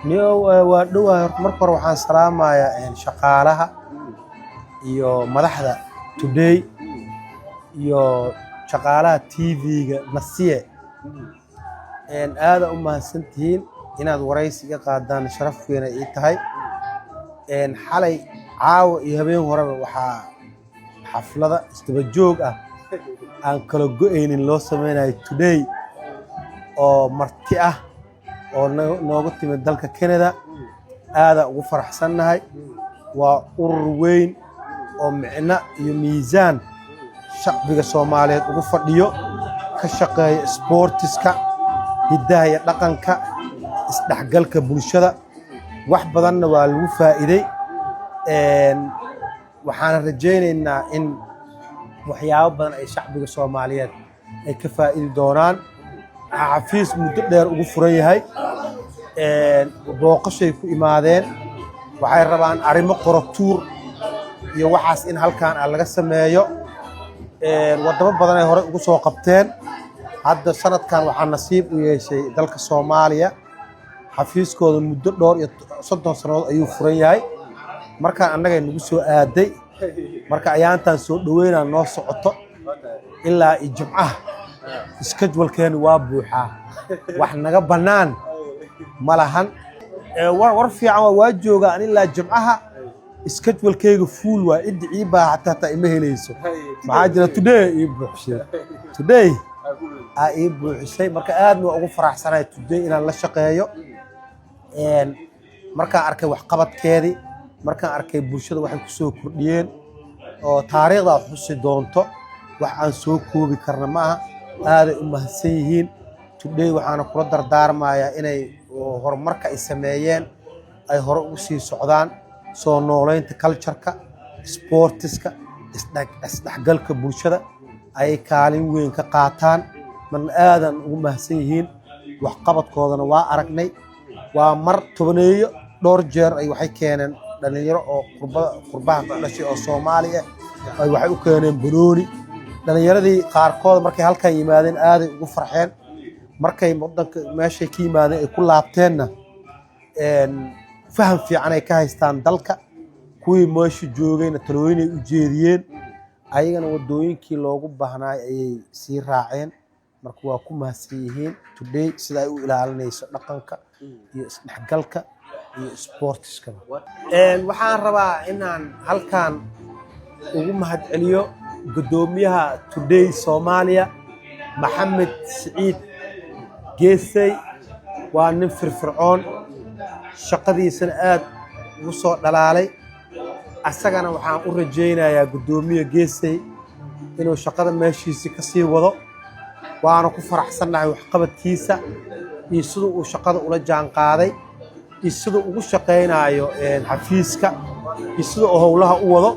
niyo waa dhowaa marka hore waxaan salaamayaa shaqaalaha iyo madaxda Today iyo shaqaalaha TV-ga Nasiye aad u mahadsantihiin inaad waraysiga qaadaan sharaf weyn ay tahay xalay caawa iyo habeen horeba waxaa xaflada isdaba joog ah aan kala go'aynin loo sameeyay Today oo marti ah oo nooga timid dalka Canada aad ugu faraxsanahay waa urur weyn oo micna iyo miisaan shacbiga Soomaaliyeed ugu fadhiyo ka shaqeeya sportiska hidaha iyo dhaqanka isdhaxgalka bulshada wax badanna waa lagu faa'iiday waxaan rajaynaynaa in waxyaabo badan ay shacbiga Soomaaliyeed ay ka faa'iidi doonaan xafiis muddo dheer ugu furan yahay booqashay ku imaadeen waxay rabaan arrimo qoratuur iyo waxaas in halkaan laga sameeyo wadamo badan ay hore ugu soo qabteen hadda sanadkan waxaa nasiib u yeeshay dalka Soomaaliya xafiiskooda muddo dhowr iyo 30 sanadood ayuu furan yahay markaan annaga nagu soo aaday marka ayaantan soo dhaweynaa noo socoto ilaa Jimcaha schedule-keenu waa buuxaa wax naga banaan malahan war fiican waa jooga ilaa Jimcaha schedule-keegu full waa idii baa hatta ima helayso maxaa jira Today ay buuxisay marka aad ugu faraxsanahay Today inaan la shaqeeyo markaan arkay wax qabadkeedii markaan arkay bulshada waxay ku soo kordhiyeen oo taariikhda xusi doonto wax aan soo koobi karna ma aha aad u mahadsan yihiin Today waxaan kula dardaarmayaa inay horumarka ay sameeyeen ay hore u sii socdaan soo nooleynta culture-ka sportiska isdhaxgalka bulshada ay kaalin weyn ka qaataan man aadan ugu mahadsan yihiin wax qabadkoodana waa aragnay waa mar tobaneeyo dhowr jeer ay waxay keeneen dhalinyaro oo qurbaha ku dhashay oo Soomaaliya ay waxay u keeneen banooni dhalinyaradii qaarkood markay halkan yimaadeen aad ugu farxeen markay wadanka meeshay ka yimaadeen ay ku laabteenna faham fiican ay ka haystaan dalka kuwii meesha joogayna talooyin ay u jeediyeen ayagana wadooyinkii loogu baahnaa ayay sii raaceen marka waa ku mahadsan yihiin Today sida ay u ilaalinayso dhaqanka iyo isdhaxgalka iyo sportiska waxaan rabaa inaan halkan ugu mahadceliyo gudoomiyaha Today Soomaaliya Maxamed Saciid Geesay waa nin firfircoon shaqadiisana aad ugu soo dhalaalay asagana waxaan u rajaynayaa gudoomiye Geesay inuu shaqada meeshiisa ka sii wado waana ku faraxsanahay wax qabadkiisa iyo sida uu shaqada ula jaan qaaday iyo sida ugu shaqeynayo xafiiska iyo sida howlaha u wado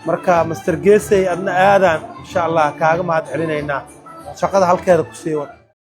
marka Mr. Geesay adna aadan insha Allah kaaga mahad celinaynaa shaqada halkeeda ku sii wado